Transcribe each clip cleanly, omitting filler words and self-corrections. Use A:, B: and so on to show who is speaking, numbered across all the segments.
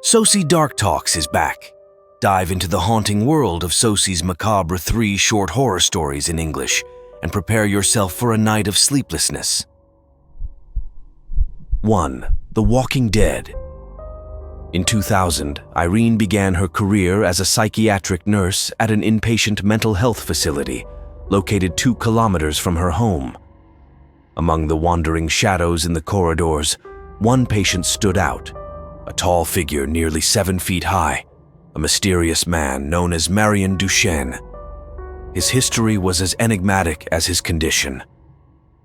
A: Socy Dark Talks is back. Dive into the haunting world of Socy's macabre 3 short horror stories in English and prepare yourself for a night of sleeplessness. 1. The Walking Dead. In 2000, Irene began her career as a psychiatric nurse at an inpatient mental health facility located 2 kilometers from her home. Among the wandering shadows in the corridors, one patient stood out, a tall figure nearly 7 feet high, a mysterious man known as Marion Duchesne. His history was as enigmatic as his condition.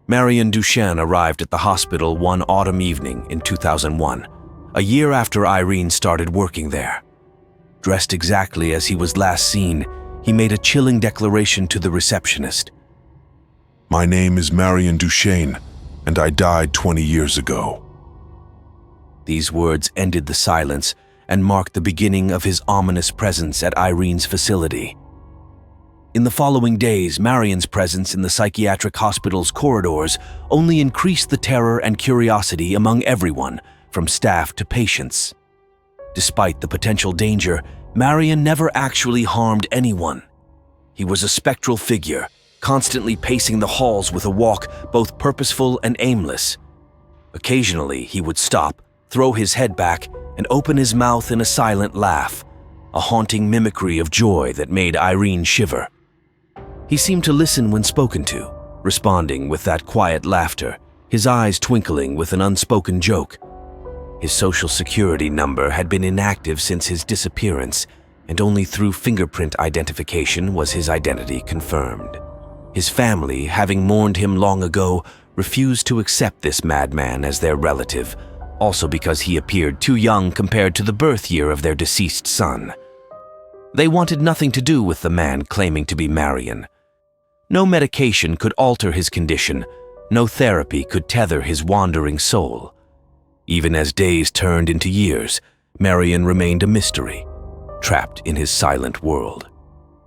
A: Marion Duchesne arrived at the hospital one autumn evening in 2001, a year after Irene started working there. Dressed exactly as he was last seen, he made a chilling declaration to the receptionist.
B: "My name is Marion Duchesne, and I died 20 years ago."
A: These words ended the silence and marked the beginning of his ominous presence at Irene's facility. In the following days, Marion's presence in the psychiatric hospital's corridors only increased the terror and curiosity among everyone, from staff to patients. Despite the potential danger, Marion never actually harmed anyone. He was a spectral figure, constantly pacing the halls with a walk both purposeful and aimless. Occasionally, he would stop, throw his head back, and open his mouth in a silent laugh, a haunting mimicry of joy that made Irene shiver. He seemed to listen when spoken to, responding with that quiet laughter, his eyes twinkling with an unspoken joke. His social security number had been inactive since his disappearance, and only through fingerprint identification was his identity confirmed. His family, having mourned him long ago, refused to accept this madman as their relative, also because he appeared too young compared to the birth year of their deceased son. They wanted nothing to do with the man claiming to be Marion. No medication could alter his condition, no therapy could tether his wandering soul. Even as days turned into years, Marion remained a mystery, trapped in his silent world.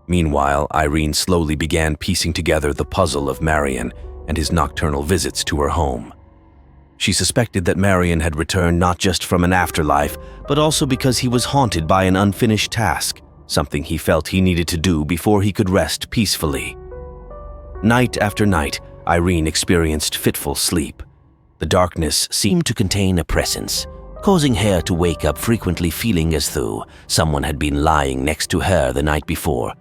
A: Meanwhile, Irene slowly began piecing together the puzzle of Marion and his nocturnal visits to her home. She suspected that Marion had returned not just from an afterlife, but also because he was haunted by an unfinished task, something he felt he needed to do before he could rest peacefully. Night after night, Irene experienced fitful sleep. The darkness seemed to contain a presence, causing her to wake up frequently feeling as though someone had been lying next to her the night before.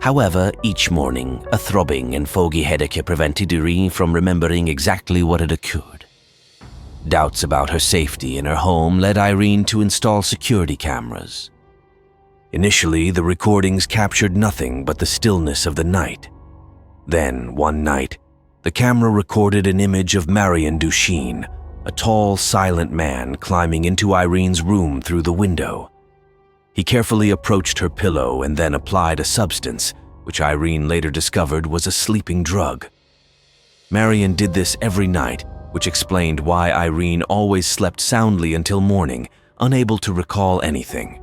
A: However, each morning, a throbbing and foggy headache prevented Irene from remembering exactly what had occurred. Doubts about her safety in her home led Irene to install security cameras. Initially, the recordings captured nothing but the stillness of the night. Then, one night, the camera recorded an image of Marion Duchesne, a tall, silent man climbing into Irene's room through the window. He carefully approached her pillow and then applied a substance, which Irene later discovered was a sleeping drug. Marion did this every night, which explained why Irene always slept soundly until morning, unable to recall anything.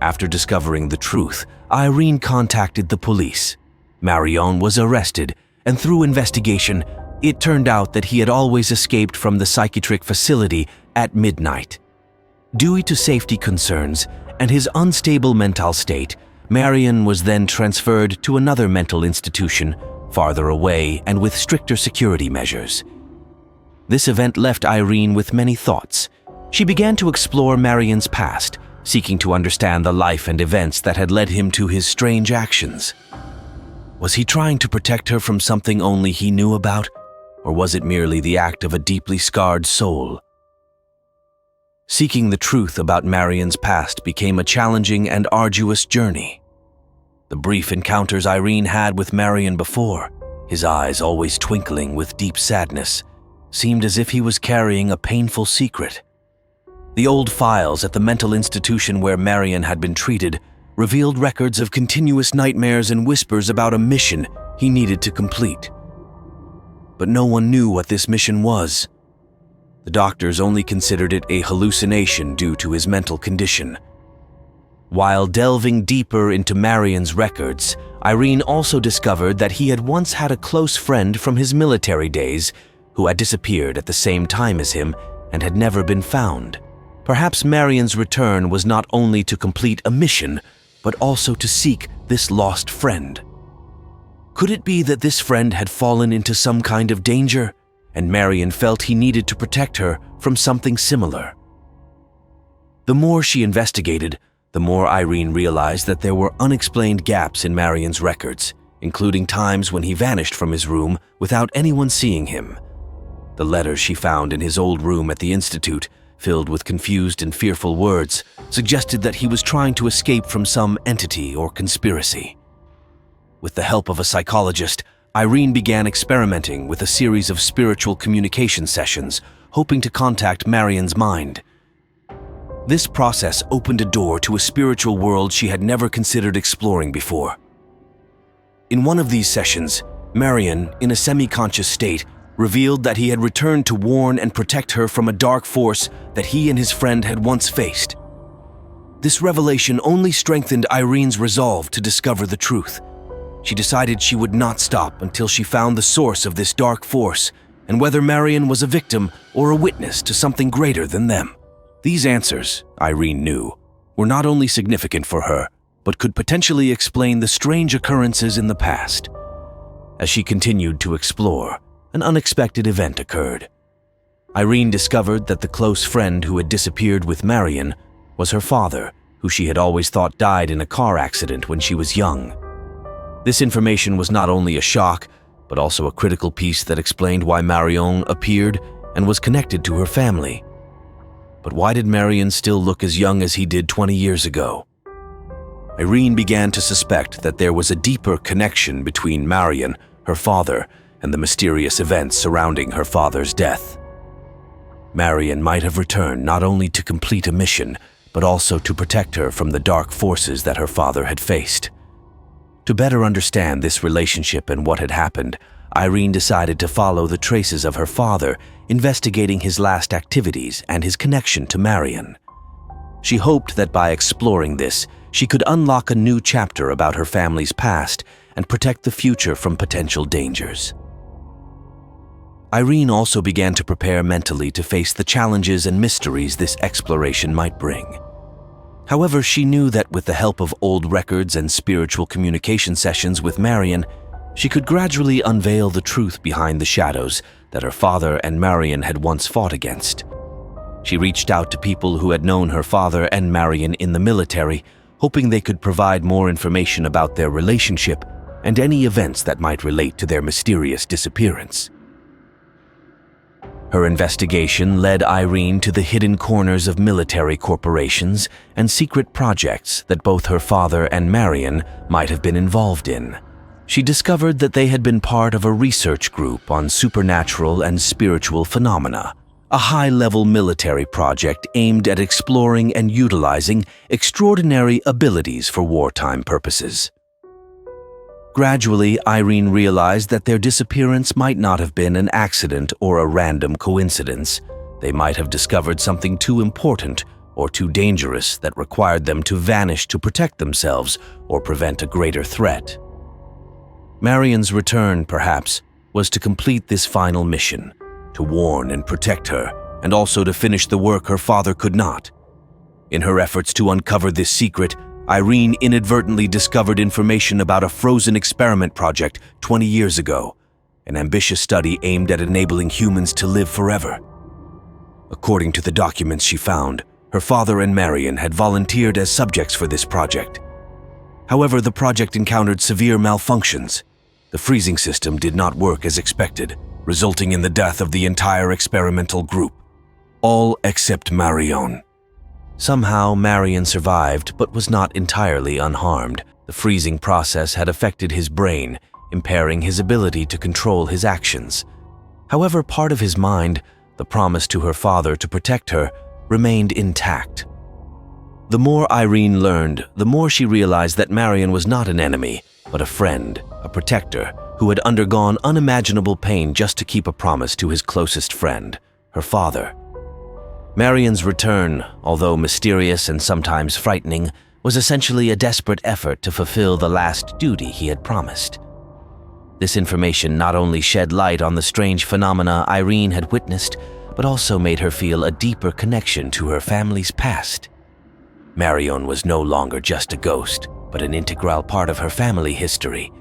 A: After discovering the truth, Irene contacted the police. Marion was arrested, and through investigation, it turned out that he had always escaped from the psychiatric facility at midnight. Due to safety concerns and his unstable mental state, Marion was then transferred to another mental institution, farther away and with stricter security measures. This event left Irene with many thoughts. She began to explore Marion's past, seeking to understand the life and events that had led him to his strange actions. Was he trying to protect her from something only he knew about, or was it merely the act of a deeply scarred soul? Seeking the truth about Marion's past became a challenging and arduous journey. The brief encounters Irene had with Marion before, his eyes always twinkling with deep sadness, seemed as if he was carrying a painful secret. The old files at the mental institution where Marion had been treated revealed records of continuous nightmares and whispers about a mission he needed to complete. But no one knew what this mission was. The doctors only considered it a hallucination due to his mental condition. While delving deeper into Marion's records, Irene also discovered that he had once had a close friend from his military days who had disappeared at the same time as him and had never been found. Perhaps Marion's return was not only to complete a mission, but also to seek this lost friend. Could it be that this friend had fallen into some kind of danger, and Marion felt he needed to protect her from something similar? The more she investigated, the more Irene realized that there were unexplained gaps in Marion's records, including times when he vanished from his room without anyone seeing him. The letters she found in his old room at the Institute, filled with confused and fearful words, suggested that he was trying to escape from some entity or conspiracy. With the help of a psychologist, Irene began experimenting with a series of spiritual communication sessions, hoping to contact Marion's mind. This process opened a door to a spiritual world she had never considered exploring before. In one of these sessions, Marion, in a semi-conscious state, revealed that he had returned to warn and protect her from a dark force that he and his friend had once faced. This revelation only strengthened Irene's resolve to discover the truth. She decided she would not stop until she found the source of this dark force and whether Marion was a victim or a witness to something greater than them. These answers, Irene knew, were not only significant for her, but could potentially explain the strange occurrences in the past. As she continued to explore, an unexpected event occurred. Irene discovered that the close friend who had disappeared with Marion was her father, who she had always thought died in a car accident when she was young. This information was not only a shock, but also a critical piece that explained why Marion appeared and was connected to her family. But why did Marion still look as young as he did 20 years ago? Irene began to suspect that there was a deeper connection between Marion, her father, and the mysterious events surrounding her father's death. Marion might have returned not only to complete a mission, but also to protect her from the dark forces that her father had faced. To better understand this relationship and what had happened, Irene decided to follow the traces of her father, investigating his last activities and his connection to Marion. She hoped that by exploring this, she could unlock a new chapter about her family's past and protect the future from potential dangers. Irene also began to prepare mentally to face the challenges and mysteries this exploration might bring. However, she knew that with the help of old records and spiritual communication sessions with Marion, she could gradually unveil the truth behind the shadows that her father and Marion had once fought against. She reached out to people who had known her father and Marion in the military, hoping they could provide more information about their relationship and any events that might relate to their mysterious disappearance. Her investigation led Irene to the hidden corners of military corporations and secret projects that both her father and Marion might have been involved in. She discovered that they had been part of a research group on supernatural and spiritual phenomena, a high-level military project aimed at exploring and utilizing extraordinary abilities for wartime purposes. Gradually, Irene realized that their disappearance might not have been an accident or a random coincidence. They might have discovered something too important or too dangerous that required them to vanish to protect themselves or prevent a greater threat. Marion's return, perhaps, was to complete this final mission, to warn and protect her, and also to finish the work her father could not. In her efforts to uncover this secret, Irene inadvertently discovered information about a frozen experiment project 20 years ago, an ambitious study aimed at enabling humans to live forever. According to the documents she found, her father and Marion had volunteered as subjects for this project. However, the project encountered severe malfunctions. The freezing system did not work as expected, resulting in the death of the entire experimental group, all except Marion. Somehow, Marion survived but was not entirely unharmed. The freezing process had affected his brain, impairing his ability to control his actions. However, part of his mind, the promise to her father to protect her, remained intact. The more Irene learned, the more she realized that Marion was not an enemy, but a friend, a protector, who had undergone unimaginable pain just to keep a promise to his closest friend, her father. Marion's return, although mysterious and sometimes frightening, was essentially a desperate effort to fulfill the last duty he had promised. This information not only shed light on the strange phenomena Irene had witnessed, but also made her feel a deeper connection to her family's past. Marion was no longer just a ghost, but an integral part of her family history.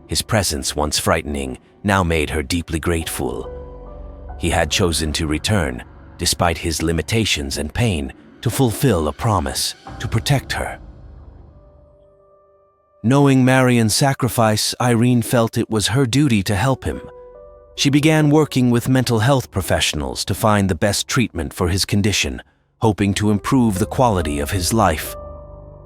A: His presence, once frightening, now made her deeply grateful. He had chosen to return, despite his limitations and pain, to fulfill a promise, to protect her. Knowing Marion's sacrifice, Irene felt it was her duty to help him. She began working with mental health professionals to find the best treatment for his condition, hoping to improve the quality of his life.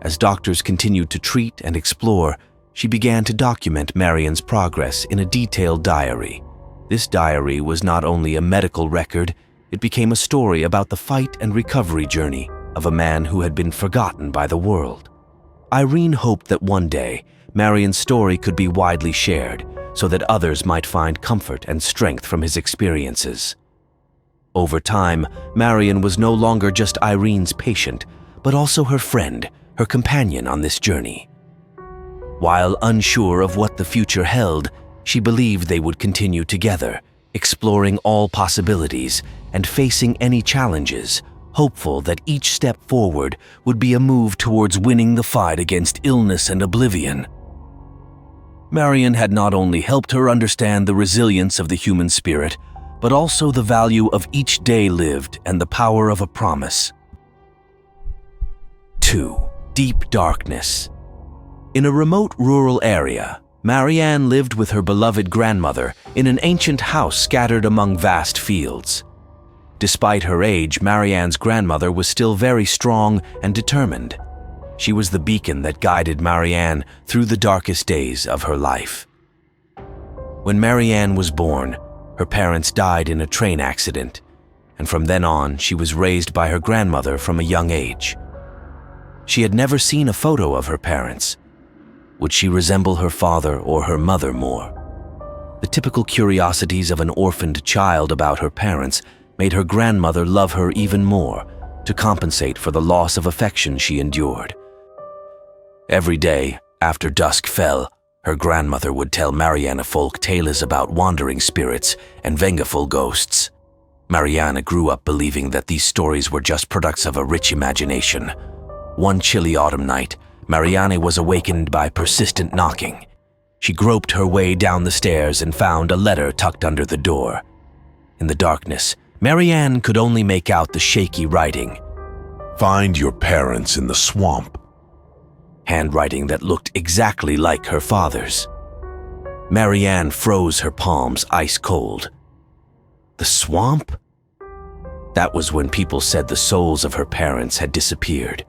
A: As doctors continued to treat and explore, she began to document Marion's progress in a detailed diary. This diary was not only a medical record, it became a story about the fight and recovery journey of a man who had been forgotten by the world. Irene hoped that one day, Marion's story could be widely shared so that others might find comfort and strength from his experiences. Over time, Marion was no longer just Irene's patient, but also her friend, her companion on this journey. While unsure of what the future held, she believed they would continue together, exploring all possibilities and facing any challenges, hopeful that each step forward would be a move towards winning the fight against illness and oblivion. Marion had not only helped her understand the resilience of the human spirit, but also the value of each day lived and the power of a promise. 2. Deep darkness. In a remote rural area, Marianne lived with her beloved grandmother in an ancient house scattered among vast fields. Despite her age, Marianne's grandmother was still very strong and determined. She was the beacon that guided Marianne through the darkest days of her life. When Marianne was born, her parents died in a train accident, and from then on, she was raised by her grandmother from a young age. She had never seen a photo of her parents. Would she resemble her father or her mother more? The typical curiosities of an orphaned child about her parents made her grandmother love her even more, to compensate for the loss of affection she endured. Every day, after dusk fell, her grandmother would tell Marianne folk tales about wandering spirits and vengeful ghosts. Marianne grew up believing that these stories were just products of a rich imagination. One chilly autumn night, Marianne was awakened by persistent knocking. She groped her way down the stairs and found a letter tucked under the door. In the darkness, Marianne could only make out the shaky writing.
B: Find your parents in the swamp.
A: Handwriting that looked exactly like her father's. Marianne froze her palms ice cold. The swamp? That was when people said the souls of her parents had disappeared.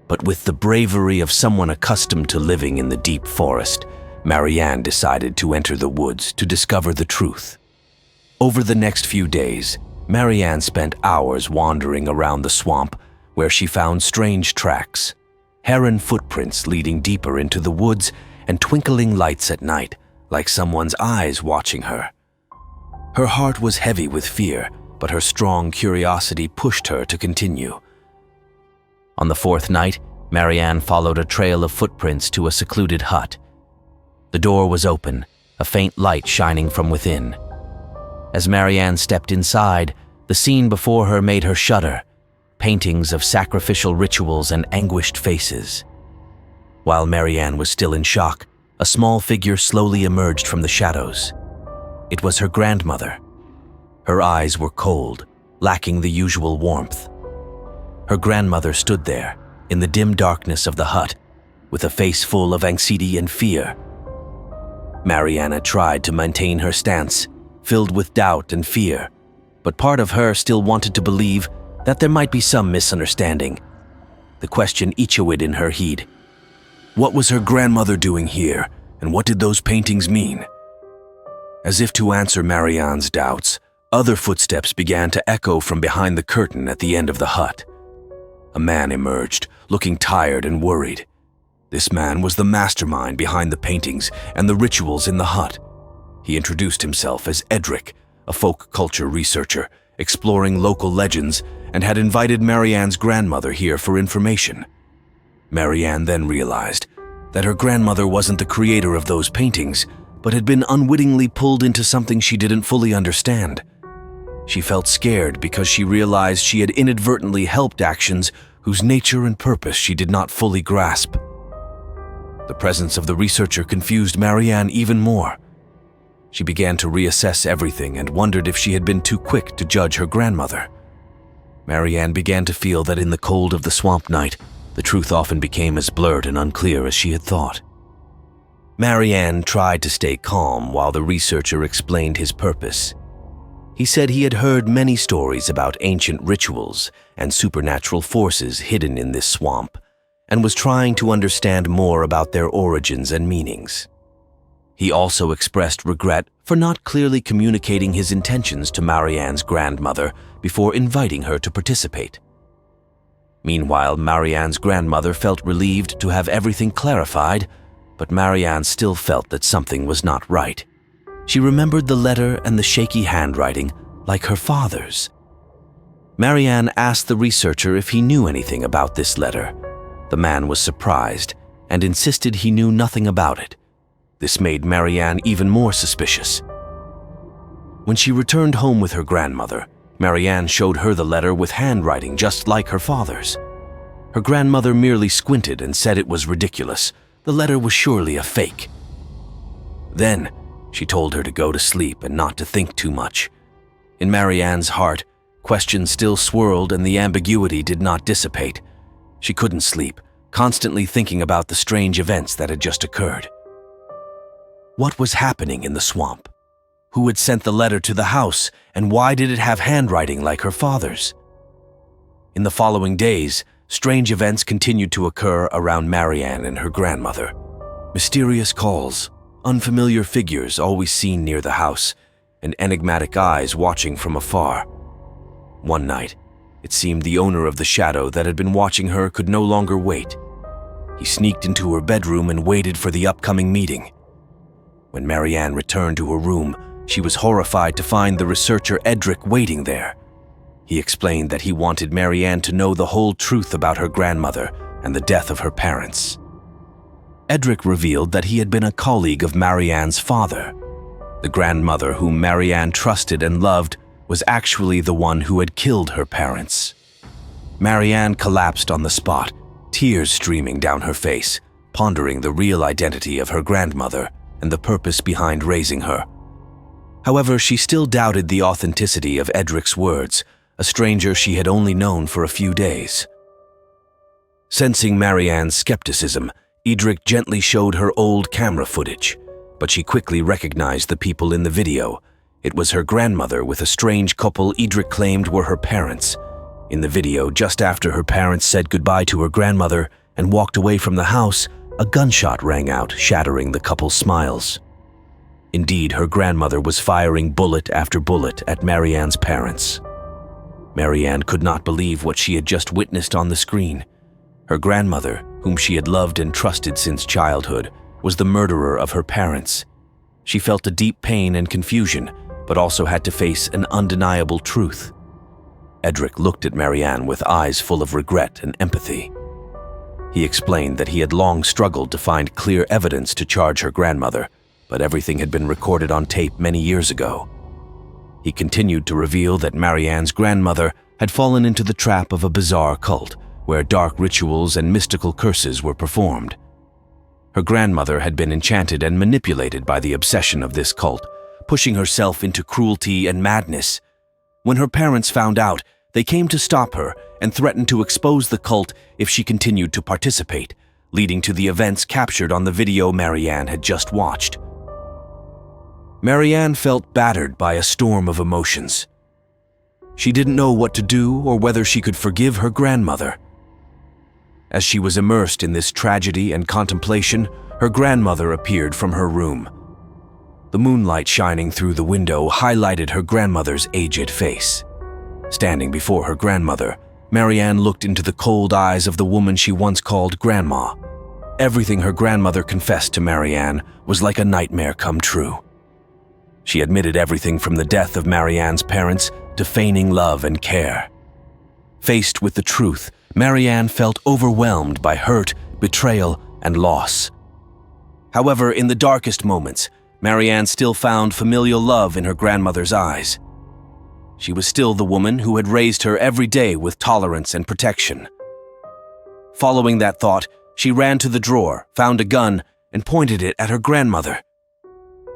A: But with the bravery of someone accustomed to living in the deep forest, Marianne decided to enter the woods to discover the truth. Over the next few days, Marianne spent hours wandering around the swamp where she found strange tracks, heron footprints leading deeper into the woods and twinkling lights at night, like someone's eyes watching her. Her heart was heavy with fear, but her strong curiosity pushed her to continue. On the fourth night, Marianne followed a trail of footprints to a secluded hut. The door was open, a faint light shining from within. As Marianne stepped inside, the scene before her made her shudder, paintings of sacrificial rituals and anguished faces. While Marianne was still in shock, a small figure slowly emerged from the shadows. It was her grandmother. Her eyes were cold, lacking the usual warmth. Her grandmother stood there, in the dim darkness of the hut, with a face full of anxiety and fear. Marianne tried to maintain her stance, filled with doubt and fear, but part of her still wanted to believe that there might be some misunderstanding. The question echoed in her head. What was her grandmother doing here, and what did those paintings mean? As if to answer Marianne's doubts, other footsteps began to echo from behind the curtain at the end of the hut. A man emerged, looking tired and worried. This man was the mastermind behind the paintings and the rituals in the hut. He introduced himself as Edric, a folk culture researcher, exploring local legends, and had invited Marianne's grandmother here for information. Marianne then realized that her grandmother wasn't the creator of those paintings, but had been unwittingly pulled into something she didn't fully understand. She felt scared because she realized she had inadvertently helped actions whose nature and purpose she did not fully grasp. The presence of the researcher confused Marianne even more. She began to reassess everything and wondered if she had been too quick to judge her grandmother. Marianne began to feel that in the cold of the swamp night, the truth often became as blurred and unclear as she had thought. Marianne tried to stay calm while the researcher explained his purpose. He said he had heard many stories about ancient rituals and supernatural forces hidden in this swamp, and was trying to understand more about their origins and meanings. He also expressed regret for not clearly communicating his intentions to Marianne's grandmother before inviting her to participate. Meanwhile, Marianne's grandmother felt relieved to have everything clarified, but Marianne still felt that something was not right. She remembered the letter and the shaky handwriting, like her father's. Marianne asked the researcher if he knew anything about this letter. The man was surprised and insisted he knew nothing about it. This made Marianne even more suspicious. When she returned home with her grandmother, Marianne showed her the letter with handwriting just like her father's. Her grandmother merely squinted and said it was ridiculous. The letter was surely a fake. Then, she told her to go to sleep and not to think too much. In Marianne's heart, questions still swirled and the ambiguity did not dissipate. She couldn't sleep, constantly thinking about the strange events that had just occurred. What was happening in the swamp? Who had sent the letter to the house, and why did it have handwriting like her father's? In the following days, strange events continued to occur around Marianne and her grandmother. Mysterious calls, unfamiliar figures always seen near the house, and enigmatic eyes watching from afar. One night, it seemed the owner of the shadow that had been watching her could no longer wait. He sneaked into her bedroom and waited for the upcoming meeting. When Marianne returned to her room, she was horrified to find the researcher Edric waiting there. He explained that he wanted Marianne to know the whole truth about her grandmother and the death of her parents. Edric revealed that he had been a colleague of Marianne's father. The grandmother whom Marianne trusted and loved was actually the one who had killed her parents. Marianne collapsed on the spot, tears streaming down her face, pondering the real identity of her grandmother and the purpose behind raising her. However, she still doubted the authenticity of Edric's words, a stranger she had only known for a few days. Sensing Marianne's skepticism, Edric gently showed her old camera footage, but she quickly recognized the people in the video. It was her grandmother with a strange couple Edric claimed were her parents. In the video, just after her parents said goodbye to her grandmother and walked away from the house, a gunshot rang out, shattering the couple's smiles. Indeed, her grandmother was firing bullet after bullet at Marianne's parents. Marianne could not believe what she had just witnessed on the screen. Her grandmother, whom she had loved and trusted since childhood, was the murderer of her parents. She felt a deep pain and confusion, but also had to face an undeniable truth. Edric looked at Marianne with eyes full of regret and empathy. He explained that he had long struggled to find clear evidence to charge her grandmother, but everything had been recorded on tape many years ago. He continued to reveal that Marianne's grandmother had fallen into the trap of a bizarre cult, where dark rituals and mystical curses were performed. Her grandmother had been enchanted and manipulated by the obsession of this cult, pushing herself into cruelty and madness. When her parents found out, they came to stop her and threatened to expose the cult if she continued to participate, leading to the events captured on the video Marianne had just watched. Marianne felt battered by a storm of emotions. She didn't know what to do or whether she could forgive her grandmother. As she was immersed in this tragedy and contemplation, her grandmother appeared from her room. The moonlight shining through the window highlighted her grandmother's aged face. Standing before her grandmother, Marianne looked into the cold eyes of the woman she once called Grandma. Everything her grandmother confessed to Marianne was like a nightmare come true. She admitted everything from the death of Marianne's parents to feigning love and care. Faced with the truth, Marianne felt overwhelmed by hurt, betrayal, and loss. However, in the darkest moments, Marianne still found familial love in her grandmother's eyes. she was still the woman who had raised her every day with tolerance and protection. Following that thought, she ran to the drawer, found a gun, and pointed it at her grandmother.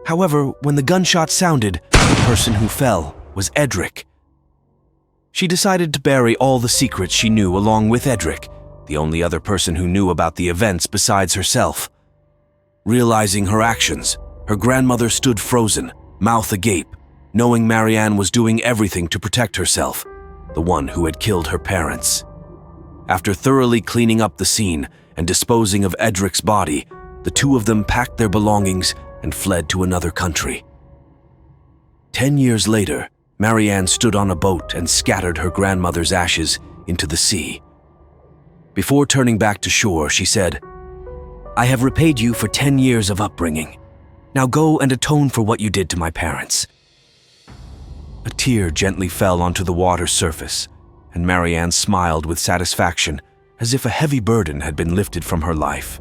A: However, when the gunshot sounded, the person who fell was Edric. She decided to bury all the secrets she knew along with Edric, the only other person who knew about the events besides herself. Realizing her actions, her grandmother stood frozen, mouth agape, knowing Marianne was doing everything to protect herself, the one who had killed her parents. After thoroughly cleaning up the scene and disposing of Edric's body, the two of them packed their belongings and fled to another country. 10 years later, Marianne stood on a boat and scattered her grandmother's ashes into the sea. Before turning back to shore, she said, "I have repaid you for 10 years of upbringing. Now go and atone for what you did to my parents." A tear gently fell onto the water's surface, and Marianne smiled with satisfaction, as if a heavy burden had been lifted from her life.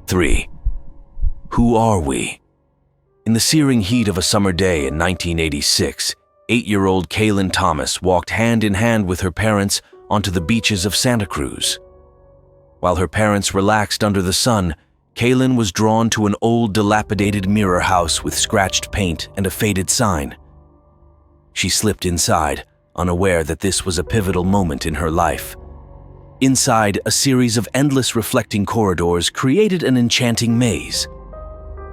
A: 3. Who are we? In the searing heat of a summer day in 1986, 8-year-old Kaylin Thomas walked hand in hand with her parents onto the beaches of Santa Cruz. While her parents relaxed under the sun, Kaylin was drawn to an old, dilapidated mirror house with scratched paint and a faded sign. She slipped inside, unaware that this was a pivotal moment in her life. Inside, a series of endless reflecting corridors created an enchanting maze.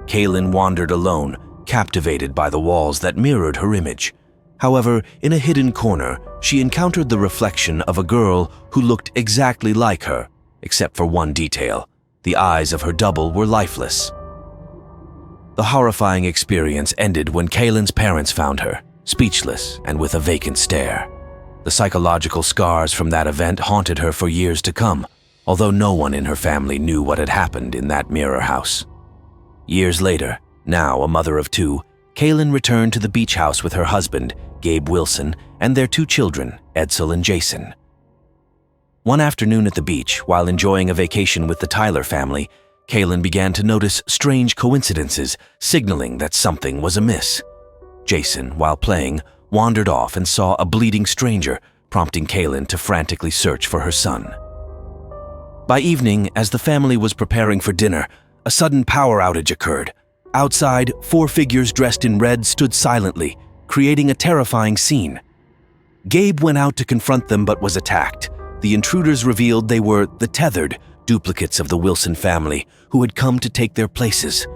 A: Kaylin wandered alone, captivated by the walls that mirrored her image. However, in a hidden corner, she encountered the reflection of a girl who looked exactly like her, except for one detail: the eyes of her double were lifeless. The horrifying experience ended when Kaylin's parents found her, speechless and with a vacant stare. The psychological scars from that event haunted her for years to come, although no one in her family knew what had happened in that mirror house. Years later, now a mother of 2, Kaylin returned to the beach house with her husband, Gabe Wilson, and their 2 children, Edsel and Jason. One afternoon at the beach, while enjoying a vacation with the Tyler family, Kaylin began to notice strange coincidences, signaling that something was amiss. Jason, while playing, wandered off and saw a bleeding stranger, prompting Kaylin to frantically search for her son. By evening, as the family was preparing for dinner, a sudden power outage occurred. Outside, 4 figures dressed in red stood silently, creating a terrifying scene. Gabe went out to confront them but was attacked. The intruders revealed they were the tethered, duplicates of the Wilson family, who had come to take their places.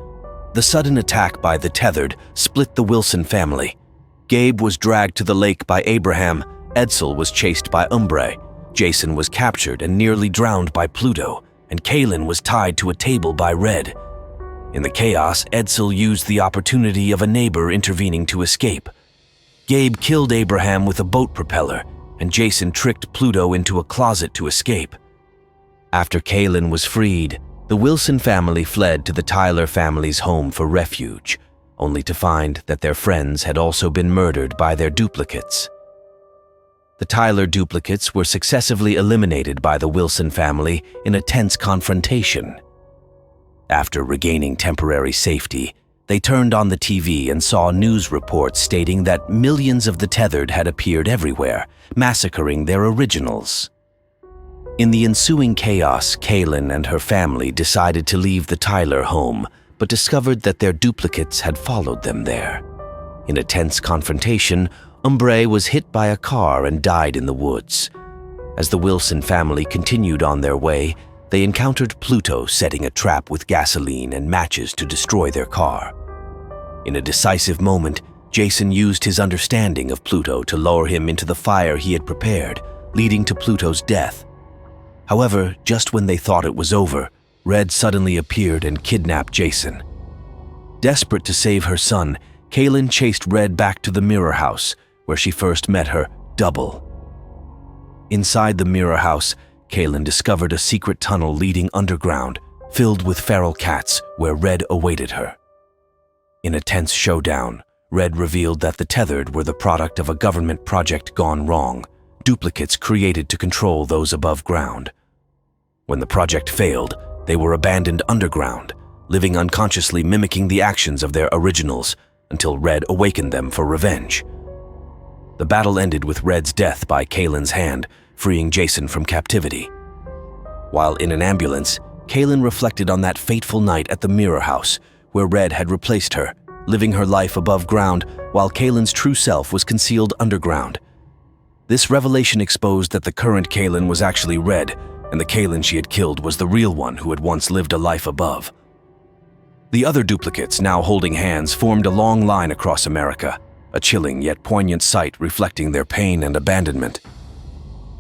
A: The sudden attack by the tethered split the Wilson family. Gabe was dragged to the lake by Abraham, Edsel was chased by 𝐒𝐿, Jason was captured and nearly drowned by Pluto, and Kaylin was tied to a table by Red. In the chaos, Edsel used the opportunity of a neighbor intervening to escape. Gabe killed Abraham with a boat propeller, and Jason tricked Pluto into a closet to escape. After Kaylin was freed, the Wilson family fled to the Tyler family's home for refuge, only to find that their friends had also been murdered by their duplicates. The Tyler duplicates were successively eliminated by the Wilson family in a tense confrontation. After regaining temporary safety, they turned on the TV and saw news reports stating that millions of the tethered had appeared everywhere, massacring their originals. In the ensuing chaos, Kaylin and her family decided to leave the Tyler home, but discovered that their duplicates had followed them there. In a tense confrontation, 𝐒𝐿 was hit by a car and died in the woods. As the Wilson family continued on their way, they encountered Pluto setting a trap with gasoline and matches to destroy their car. In a decisive moment, Jason used his understanding of Pluto to lower him into the fire he had prepared, leading to Pluto's death. However, just when they thought it was over, Red suddenly appeared and kidnapped Jason. Desperate to save her son, Kaylin chased Red back to the mirror house, where she first met her double. Inside the mirror house, Kaylin discovered a secret tunnel leading underground, filled with feral cats, where Red awaited her. In a tense showdown, Red revealed that the tethered were the product of a government project gone wrong, duplicates created to control those above ground. When the project failed, they were abandoned underground, living unconsciously mimicking the actions of their originals until Red awakened them for revenge. The battle ended with Red's death by 𝐒𝐤𝐴𝐚's hand, freeing Jason from captivity. While in an ambulance, 𝐒𝐤𝐴𝐚 reflected on that fateful night at the Mirror House, where Red had replaced her, living her life above ground while 𝐒𝐤𝐴𝐚's true self was concealed underground. This revelation exposed that the current 𝐒𝐤𝐴𝐚 was actually Red, and the 𝐒𝐤𝐴𝐚 she had killed was the real one who had once lived a life above. The other duplicates, now holding hands, formed a long line across America, a chilling yet poignant sight reflecting their pain and abandonment.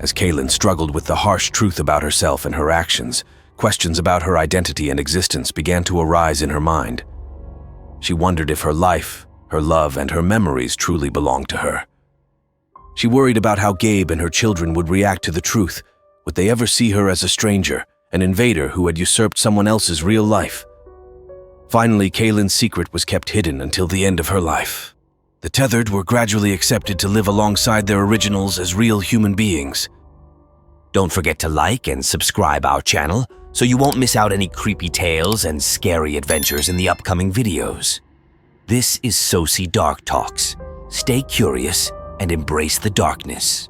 A: As 𝐒𝐤𝐴𝐚 struggled with the harsh truth about herself and her actions, questions about her identity and existence began to arise in her mind. She wondered if her life, her love, and her memories truly belonged to her. She worried about how Gabe and her children would react to the truth. Would they ever see her as a stranger, an invader who had usurped someone else's real life? Finally, 𝐒𝐤𝐴𝐚's secret was kept hidden until the end of her life. The tethered were gradually accepted to live alongside their originals as real human beings.
C: Don't forget to like and subscribe our channel so you won't miss out any creepy tales and scary adventures in the upcoming videos. This is Socy Dark Talks. Stay curious and embrace the darkness.